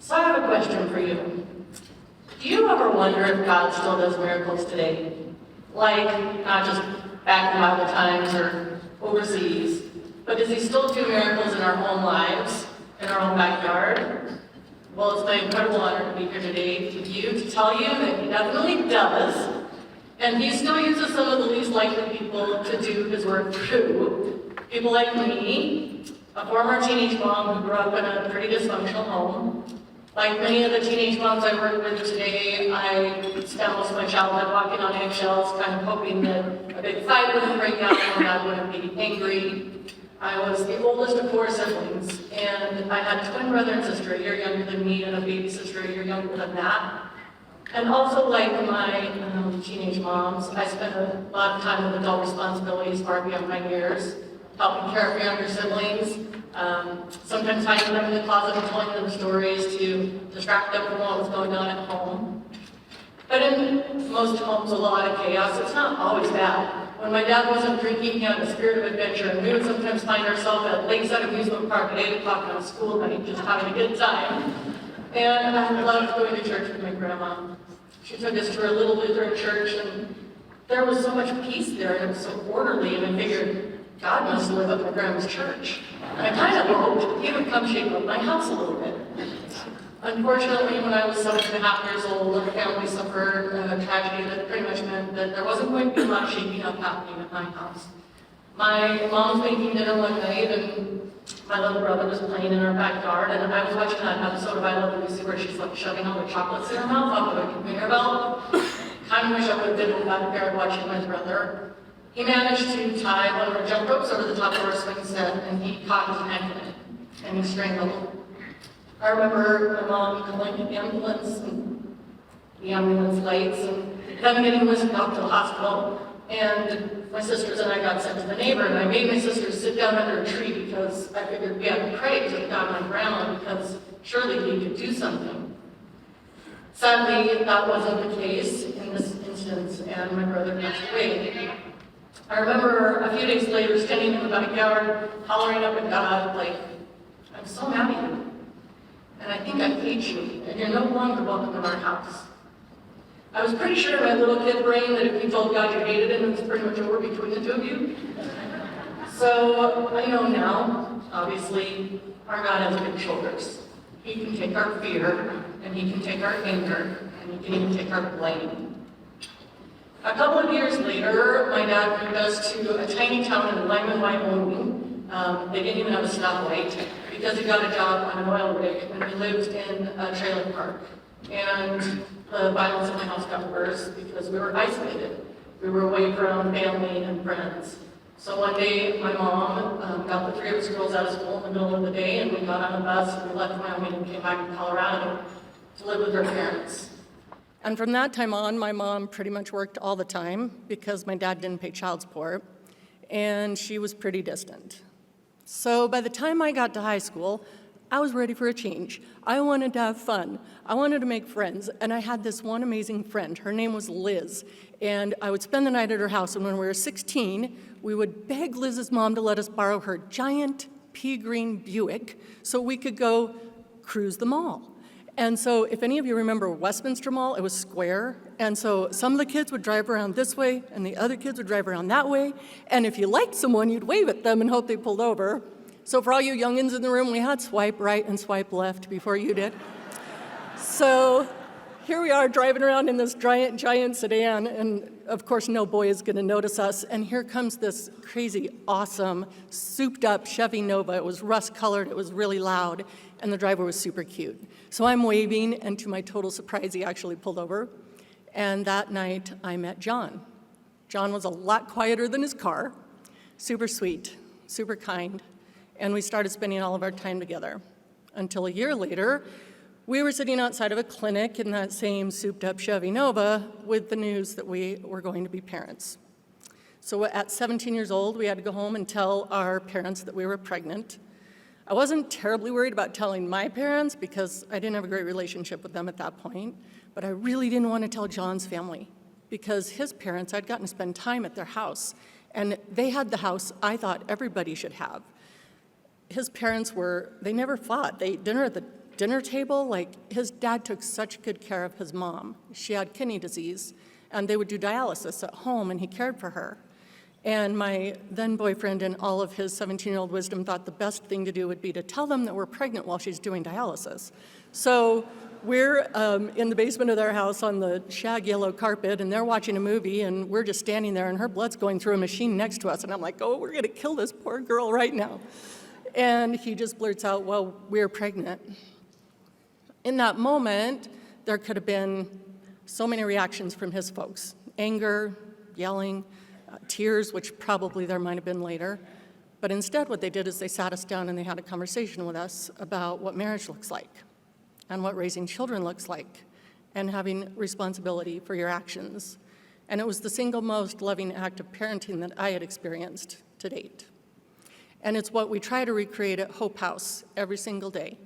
So I have a question for you. Do you ever wonder if God still does miracles today? Like, not just back in Bible times or overseas, but does he still do miracles in our own lives, in our own backyard? Well, it's my incredible honor to be here today with you to tell you that he definitely does. And he still uses some of the least likely people to do his work through. People like me, a former teenage mom who grew up in a pretty dysfunctional home. Like many of the teenage moms I work with today, I spent most of my childhood walking on eggshells, kind of hoping that a big fight wouldn't break out and Dad wouldn't be angry. I was the oldest of 4 siblings, and I had a twin brother and sister, a year younger than me, and a baby sister a year younger than that. And also, like my teenage moms, I spent a lot of time with adult responsibilities far beyond my years, helping care for younger siblings, sometimes hiding them in the closet and telling them stories to distract them from what was going on at home. But in most homes, a lot of chaos. It's not always bad. When my dad wasn't drinking, he had a spirit of adventure, and we would sometimes find ourselves at Lakeside Amusement Park at 8 o'clock on a school night, just having a good time. And I loved going to church with my grandma. She took us to a little Lutheran church, and there was so much peace there, and it was so orderly, and I figured, God must live at my grandma's church. And I kind of hoped he would come shake up my house a little bit. Unfortunately, when I was 7.5 years old, our family suffered a tragedy that pretty much meant that there wasn't going to be a lot of shaking up happening at my house. My mom was making dinner one night, and my little brother was playing in our backyard, and I was watching that episode of I Love Lucy where she's like shoving all the chocolates in her mouth off of a conveyor belt. Kind of wish I would have been in the backyard watching my brother. He managed to tie one of our jump ropes over the top of our swing set, and he caught his neck in it, and he strangled. I remember my mom calling the ambulance, and the ambulance lights, and them getting whisked out to the hospital. And my sisters and I got sent to the neighbor, and I made my sisters sit down under a tree because I figured we had to pray to God and my grandma because surely he could do something. Sadly, that wasn't the case in this instance, and my brother passed away. I remember a few days later standing in the backyard, hollering up at God, like, I'm so mad at you. And I think I hate you, and you're no longer welcome in our house. I was pretty sure in my little kid brain that if you told God you hated him, it was pretty much over between the two of you. So I know now, obviously, our God has big shoulders. He can take our fear, and he can take our anger, and he can even take our blame. A couple of years later, my dad moved us to a tiny town in Lyman, Wyoming. They didn't even have a stoplight because he got a job on an oil rig, and we lived in a trailer park. And the violence in my house got worse because we were isolated. We were away from family and friends. So one day, my mom got the 3 of us girls out of school in the middle of the day, and we got on a bus and we left Wyoming and came back to Colorado to live with her parents. And from that time on, my mom pretty much worked all the time because my dad didn't pay child support, and she was pretty distant. So by the time I got to high school, I was ready for a change. I wanted to have fun. I wanted to make friends, and I had this one amazing friend. Her name was Liz, and I would spend the night at her house, and when we were 16, we would beg Liz's mom to let us borrow her giant pea green Buick so we could go cruise the mall. And so if any of you remember Westminster Mall, it was square, and so some of the kids would drive around this way, and the other kids would drive around that way, and if you liked someone, you'd wave at them and hope they pulled over. So for all you youngins in the room, we had swipe right and swipe left before you did. So here we are driving around in this giant sedan, and of course no boy is gonna notice us, and here comes this crazy, awesome, souped up Chevy Nova. It was rust colored, it was really loud, and the driver was super cute. So I'm waving, and to my total surprise, he actually pulled over. And that night, I met John. John was a lot quieter than his car, super sweet, super kind, and we started spending all of our time together. Until a year later, we were sitting outside of a clinic in that same souped-up Chevy Nova with the news that we were going to be parents. So at 17 years old, we had to go home and tell our parents that we were pregnant. I wasn't terribly worried about telling my parents because I didn't have a great relationship with them at that point, but I really didn't want to tell John's family because his parents, I'd gotten to spend time at their house, and they had the house I thought everybody should have. His parents they never fought. They ate dinner at the dinner table, like his dad took such good care of his mom. She had kidney disease, and they would do dialysis at home, and he cared for her. And my then boyfriend, in all of his 17-year-old wisdom, thought the best thing to do would be to tell them that we're pregnant while she's doing dialysis. So we're in the basement of their house on the shag yellow carpet, and they're watching a movie, and we're just standing there, and her blood's going through a machine next to us. And I'm like, oh, we're going to kill this poor girl right now. And he just blurts out, well, we're pregnant. In that moment, there could have been so many reactions from his folks: anger, yelling, tears, which probably there might have been later. But instead, what they did is they sat us down and they had a conversation with us about what marriage looks like and what raising children looks like and having responsibility for your actions. And it was the single most loving act of parenting that I had experienced to date. And it's what we try to recreate at Hope House every single day.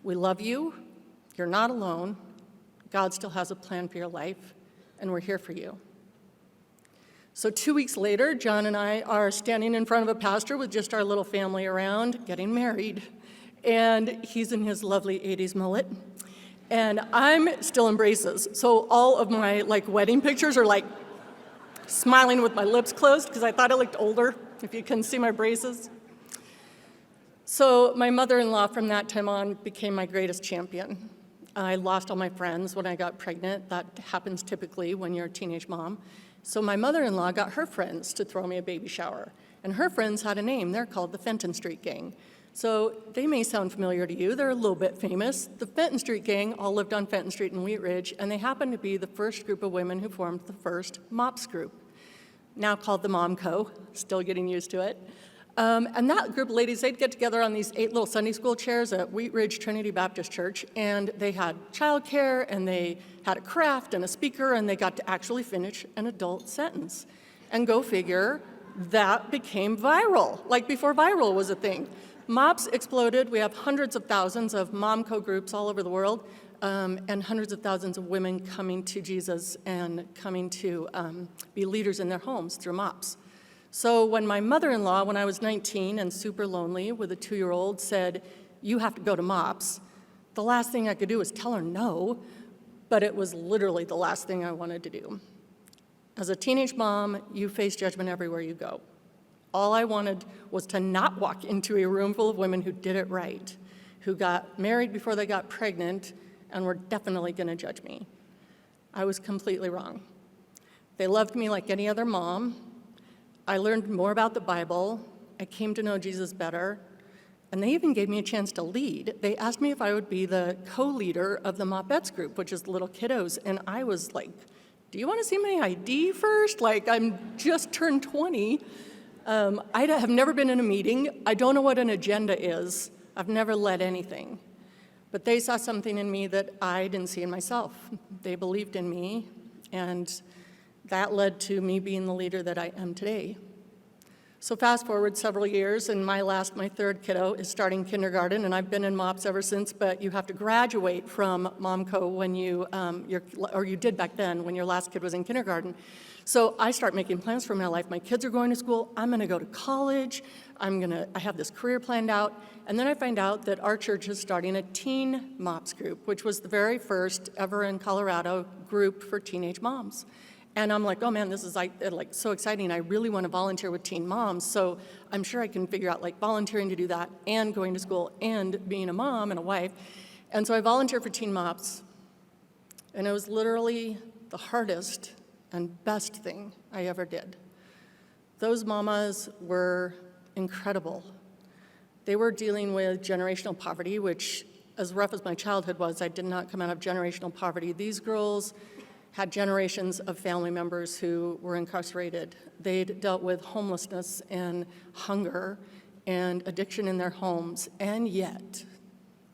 We love you, you're not alone, God still has a plan for your life, and we're here for you. So 2 weeks later, John and I are standing in front of a pastor with just our little family around, getting married. And he's in his lovely 80s mullet. And I'm still in braces. So all of my wedding pictures are smiling with my lips closed because I thought I looked older, if you couldn't see my braces. So my mother-in-law from that time on became my greatest champion. I lost all my friends when I got pregnant. That happens typically when you're a teenage mom. So my mother-in-law got her friends to throw me a baby shower. And her friends had a name. They're called the Fenton Street Gang. So they may sound familiar to you. They're a little bit famous. The Fenton Street Gang all lived on Fenton Street in Wheat Ridge, and they happened to be the first group of women who formed the first MOPS group, now called the Mom Co., still getting used to it. And that group of ladies, they'd get together on these 8 little Sunday school chairs at Wheat Ridge Trinity Baptist Church, and they had childcare, and they had a craft and a speaker, and they got to actually finish an adult sentence. And go figure, that became viral, like before viral was a thing. MOPS exploded. We have hundreds of thousands of MomCo groups all over the world, and hundreds of thousands of women coming to Jesus and coming to be leaders in their homes through MOPS. So when my mother-in-law, when I was 19 and super lonely with a 2-year-old, said, you have to go to MOPS, the last thing I could do was tell her no, but it was literally the last thing I wanted to do. As a teenage mom, you face judgment everywhere you go. All I wanted was to not walk into a room full of women who did it right, who got married before they got pregnant, and were definitely going to judge me. I was completely wrong. They loved me like any other mom. I learned more about the Bible. I came to know Jesus better. And they even gave me a chance to lead. They asked me if I would be the co-leader of the Mopettes group, which is the little kiddos. And I was like, do you want to see my ID first? I'm just turned 20. I have never been in a meeting. I don't know what an agenda is. I've never led anything. But they saw something in me that I didn't see in myself. They believed in me, and that led to me being the leader that I am today. So fast forward several years, and my 3rd kiddo is starting kindergarten, and I've been in MOPS ever since, but you have to graduate from MomCo when you did back then, when your last kid was in kindergarten. So I start making plans for my life. My kids are going to school. I'm going to go to college. I have this career planned out. And then I find out that our church is starting a teen MOPS group, which was the very first ever in Colorado group for teenage moms. And I'm like, oh man, this is so exciting. I really want to volunteer with teen moms. So I'm sure I can figure out volunteering to do that and going to school and being a mom and a wife. And so I volunteered for teen MOPS. And it was literally the hardest and best thing I ever did. Those mamas were incredible. They were dealing with generational poverty, which, as rough as my childhood was, I did not come out of generational poverty. These girls had generations of family members who were incarcerated. They'd dealt with homelessness and hunger and addiction in their homes, and yet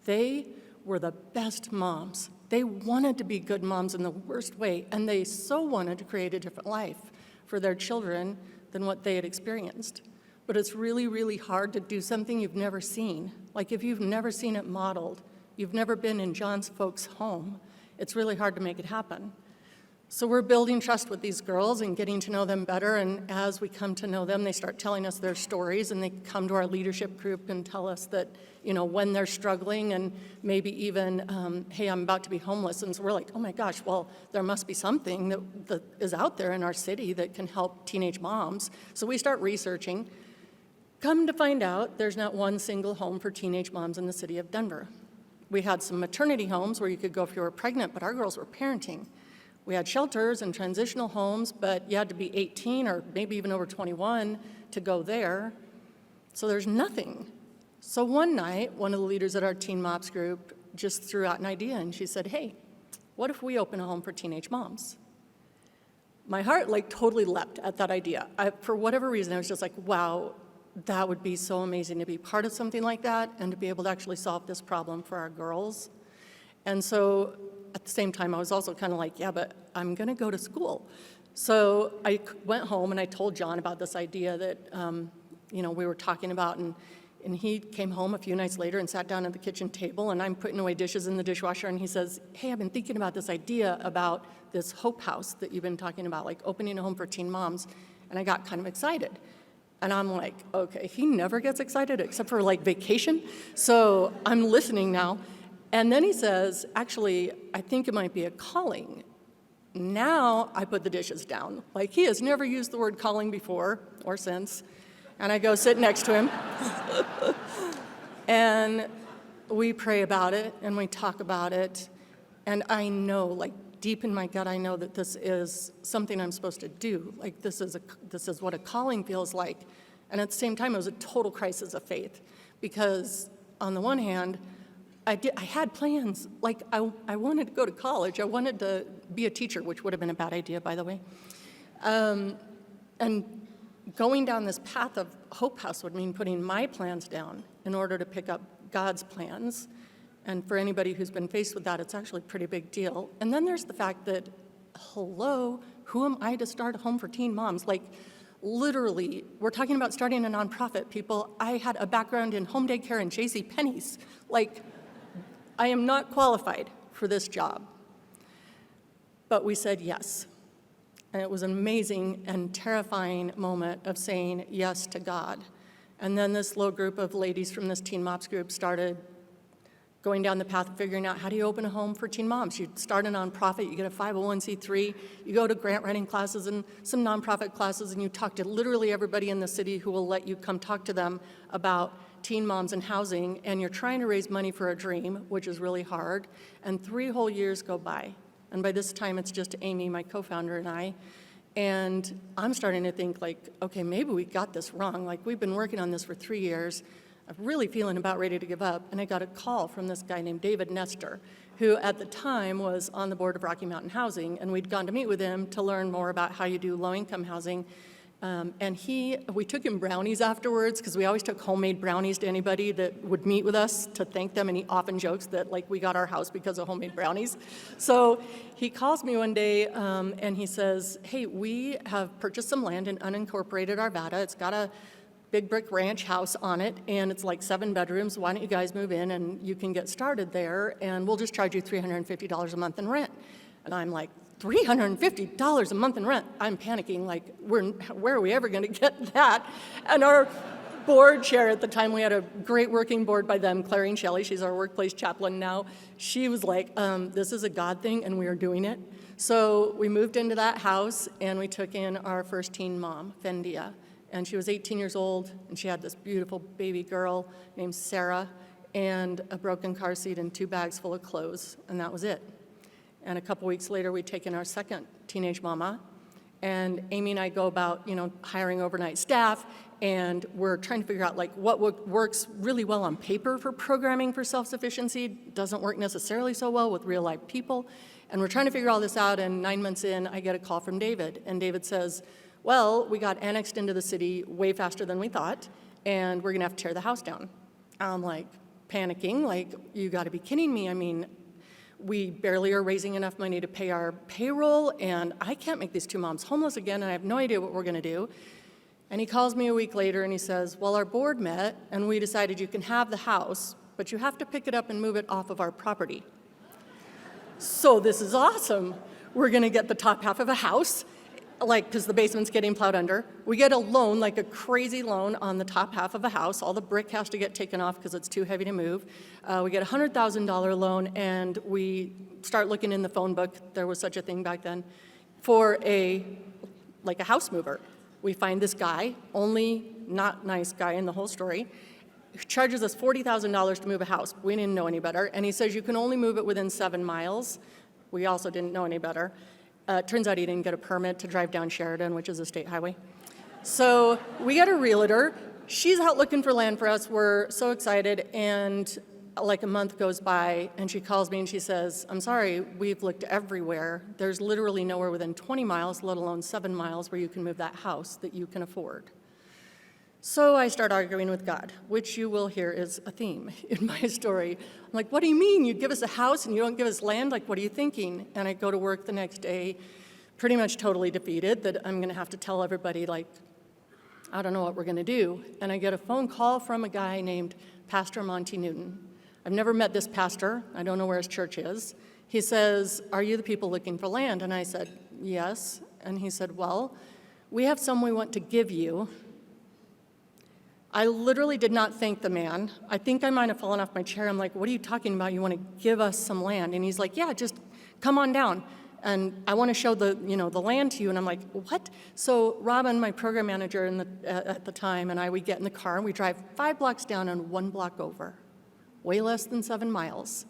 they were the best moms. They wanted to be good moms in the worst way, and they so wanted to create a different life for their children than what they had experienced. But it's really, really hard to do something you've never seen. If you've never seen it modeled, you've never been in John's folks' home, it's really hard to make it happen. So we're building trust with these girls and getting to know them better, and as we come to know them, they start telling us their stories, and they come to our leadership group and tell us that, when they're struggling, and maybe even, hey, I'm about to be homeless, and so we're like, oh my gosh, well, there must be something that is out there in our city that can help teenage moms. So we start researching. Come to find out, there's not one single home for teenage moms in the city of Denver. We had some maternity homes where you could go if you were pregnant, but our girls were parenting. We had shelters and transitional homes, but you had to be 18 or maybe even over 21 to go there. So there's nothing. So one night, one of the leaders at our Teen Mops group just threw out an idea, and she said, hey, what if we open a home for teenage moms? My heart totally leapt at that idea. For whatever reason, I was just like, wow, that would be so amazing to be part of something like that and to be able to actually solve this problem for our girls. And so at the same time, I was also kind of like, yeah, but I'm going to go to school. So I went home and I told John about this idea that, we were talking about, and he came home a few nights later and sat down at the kitchen table, and I'm putting away dishes in the dishwasher, and he says, hey, I've been thinking about this idea about this Hope House that you've been talking about, like opening a home for teen moms, and I got kind of excited. And I'm like, okay, he never gets excited except for vacation, so I'm listening now. And then he says, actually, I think it might be a calling. Now I put the dishes down. He has never used the word calling before or since. And I go sit next to him. And we pray about it and we talk about it. And I know, deep in my gut, I know that this is something I'm supposed to do. This is what a calling feels like. And at the same time, it was a total crisis of faith. Because on the one hand, I had plans. I wanted to go to college. I wanted to be a teacher, which would have been a bad idea, by the way. And going down this path of Hope House would mean putting my plans down in order to pick up God's plans. And for anybody who's been faced with that, it's actually a pretty big deal. And then there's the fact that, hello, who am I to start a home for teen moms? Literally, we're talking about starting a nonprofit, people. I had a background in home daycare and JCPenney's. I am not qualified for this job. But we said yes. And it was an amazing and terrifying moment of saying yes to God. And then this little group of ladies from this Teen Mops group started going down the path of figuring out, how do you open a home for teen moms? You start a nonprofit, you get a 501c3, you go to grant writing classes and some nonprofit classes, and you talk to literally everybody in the city who will let you come talk to them about teen moms and housing, and you're trying to raise money for a dream, which is really hard, and 3 whole years go by. And by this time, it's just Amy, my co-founder, and I. And I'm starting to think, okay, maybe we got this wrong. We've been working on this for 3 years. I'm really feeling about ready to give up. And I got a call from this guy named David Nestor, who at the time was on the board of Rocky Mountain Housing. And we'd gone to meet with him to learn more about how you do low-income housing. And we took him brownies afterwards, because we always took homemade brownies to anybody that would meet with us to thank them, and he often jokes that we got our house because of homemade brownies. So he calls me one day and he says, hey, we have purchased some land in unincorporated Arvada. It's got a big brick ranch house on it, and it's 7 bedrooms. Why don't you guys move in and you can get started there, and we'll just charge you $350 a month in rent. And I'm like, $350 a month in rent. I'm panicking, where are we ever going to get that? And our board chair at the time, we had a great working board by them, Clarine Shelley, she's our workplace chaplain now. She was like, this is a God thing, and we are doing it. So we moved into that house, and we took in our first teen mom, Fendia. And she was 18 years old, and she had this beautiful baby girl named Sarah, and a broken car seat and 2 bags full of clothes, and that was it. And a couple weeks later, we'd taken our second teenage mama, and Amy and I go about, hiring overnight staff, and we're trying to figure out what works really well on paper for programming for self-sufficiency, doesn't work necessarily so well with real life people. And we're trying to figure all this out, and 9 months in, I get a call from David, and David says, well, we got annexed into the city way faster than we thought, and we're gonna have to tear the house down. I'm panicking, you gotta be kidding me. We barely are raising enough money to pay our payroll, and I can't make these 2 moms homeless again, and I have no idea what we're gonna do. And he calls me a week later and he says, well, our board met and we decided you can have the house, but you have to pick it up and move it off of our property. So this is awesome. we're going to get the top half of a house, like, because the basement's getting plowed under. We get a loan, like a crazy loan on the top half of a house. All the brick has to get taken off because it's too heavy to move. We get a $100,000 loan, and we start looking in the phone book, there was such a thing back then, for a house mover. We find this guy, only not nice guy in the whole story, who charges us $40,000 to move a house. We didn't know any better. And he says you can only move it within 7 miles. We also didn't know any better. Turns out he didn't get a permit to drive down Sheridan, which is a state highway. So we got a realtor. She's out looking for land for us. We're so excited. And like a month goes by, and she calls me and she says, I'm sorry, we've looked everywhere. There's literally nowhere within 20 miles, let alone 7 miles, where you can move that house that you can afford. So I start arguing with God, which you will hear is a theme in my story. I'm like, what do you mean? You give us a house and you don't give us land? Like, what are you thinking? And I go to work the next day pretty much totally defeated that I'm going to have to tell everybody, like, I don't know what we're going to do. And I get a phone call from a guy named Pastor Monty Newton. I've never met this pastor. I don't know where his church is. He says, are you the people looking for land? And I said, yes. And he said, well, we have some we want to give you. I literally did not thank the man. I think I might have fallen off my chair. I'm like, what are you talking about? You want to give us some land? And he's like, yeah, just come on down. And I want to show the land to you. And I'm like, what? So Robin, my program manager at the time, and we get in the car and we drive 5 blocks down and 1 block over, way less than 7 miles,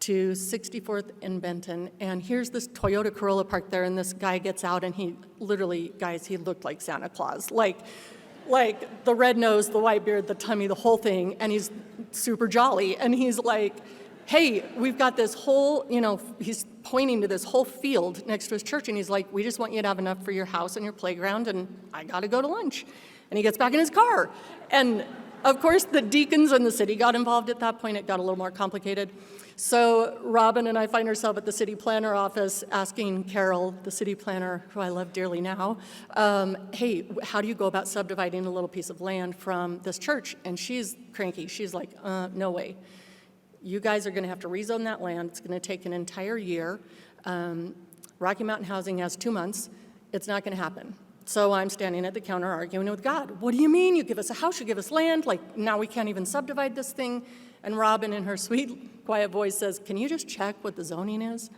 to 64th and Benton. And here's this Toyota Corolla parked there, and this guy gets out, and he literally, guys, he looked like Santa Claus. Like the red nose, the white beard, the tummy, the whole thing, and he's super jolly. And he's like, hey, we've got this whole, he's pointing to this whole field next to his church, and he's like, we just want you to have enough for your house and your playground, and I got to go to lunch. And he gets back in his car. And of course, the deacons and the city got involved at that point. It got a little more complicated. So Robin and I find ourselves at the city planner office asking Carol, the city planner, who I love dearly now, hey, how do you go about subdividing a little piece of land from this church? And she's cranky. She's like, no way. You guys are going to have to rezone that land. It's going to take an entire year. Rocky Mountain Housing has 2 months. It's not going to happen. So I'm standing at the counter arguing with God. What do you mean? You give us a house, you give us land, like now we can't even subdivide this thing. And Robin, in her sweet, quiet voice, says, can you just check what the zoning is?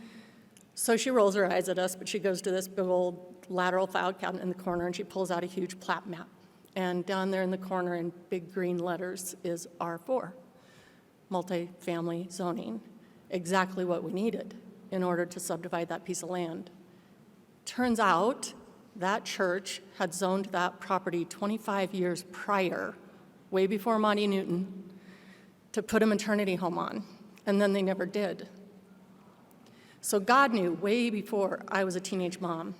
So she rolls her eyes at us, but she goes to this big old lateral file cabinet in the corner, and she pulls out a huge plat map. And down there in the corner in big green letters is R4, multifamily zoning, exactly what we needed in order to subdivide that piece of land. Turns out that church had zoned that property 25 years prior, way before Monty Newton, to put a maternity home on, and then they never did. So God knew way before I was a teenage mom,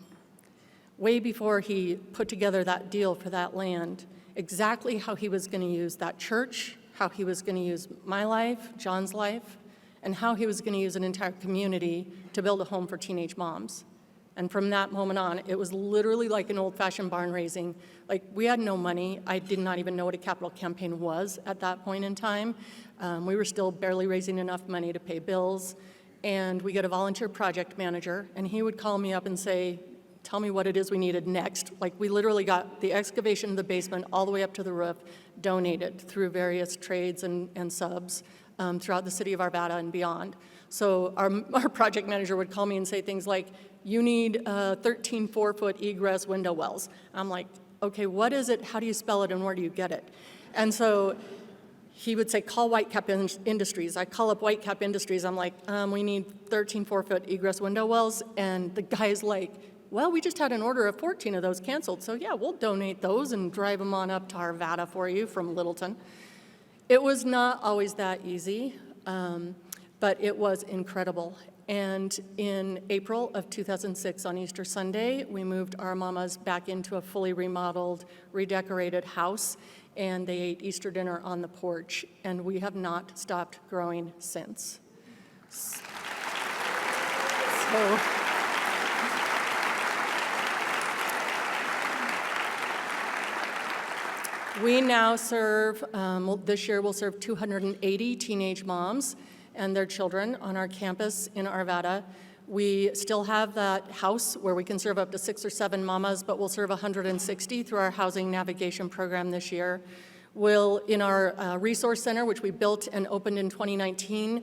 way before he put together that deal for that land, exactly how he was going to use that church, how he was going to use my life, John's life, and how he was going to use an entire community to build a home for teenage moms. And from that moment on, it was literally like an old-fashioned barn raising. Like, we had no money. I did not even know what a capital campaign was at that point in time. We were still barely raising enough money to pay bills. And we got a volunteer project manager, and he would call me up and say, tell me what it is we needed next. Like, we literally got the excavation of the basement all the way up to the roof donated through various trades and subs throughout the city of Arvada and beyond. So our project manager would call me and say things like, you need 13 4-foot egress window wells. I'm like, okay, what is it? How do you spell it and where do you get it? And so he would say, call Whitecap Industries. I call up Whitecap Industries. I'm like, we need 13 4-foot egress window wells. And the guy's like, well, we just had an order of 14 of those canceled. So yeah, we'll donate those and drive them on up to Arvada for you from Littleton. It was not always that easy, but it was incredible. And in April of 2006, on Easter Sunday, we moved our mamas back into a fully remodeled, redecorated house, and they ate Easter dinner on the porch, and we have not stopped growing since. So we now serve, this year we'll serve 280 teenage moms and their children on our campus in Arvada. We still have that house where we can serve up to 6 or 7 mamas, but we'll serve 160 through our housing navigation program this year. We'll, in our resource center, which we built and opened in 2019,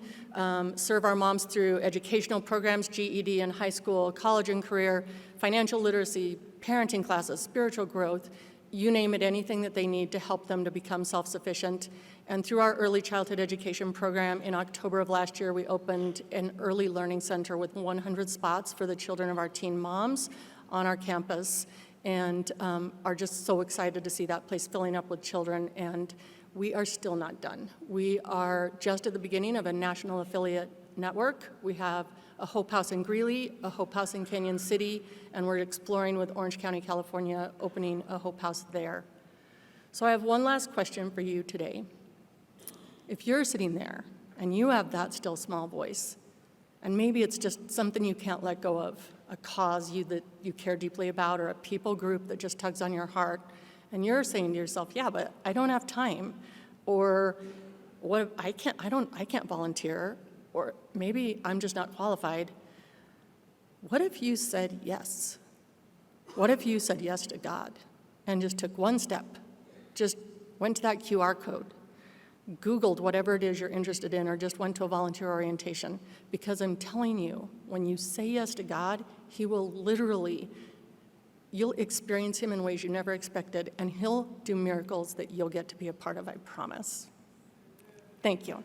serve our moms through educational programs, GED and high school, college and career, financial literacy, parenting classes, spiritual growth, you name it, anything that they need to help them to become self-sufficient. And through our early childhood education program, in October of last year, we opened an early learning center with 100 spots for the children of our teen moms on our campus, and are just so excited to see that place filling up with children, and we are still not done. We are just at the beginning of a national affiliate network. We have a Hope House in Greeley, a Hope House in Canyon City, and we're exploring with Orange County, California, opening a Hope House there. So I have one last question for you today. If you're sitting there and you have that still small voice, and maybe it's just something you can't let go of, a cause that you care deeply about, or a people group that just tugs on your heart, and you're saying to yourself, yeah, but I don't have time, or what if I can't volunteer, or maybe I'm just not qualified. What if you said yes? What if you said yes to God and just took one step, just went to that QR code, Googled whatever it is you're interested in, or just went to a volunteer orientation? Because I'm telling you, when you say yes to God, He will literally, you'll experience Him in ways you never expected, and He'll do miracles that you'll get to be a part of, I promise. Thank you.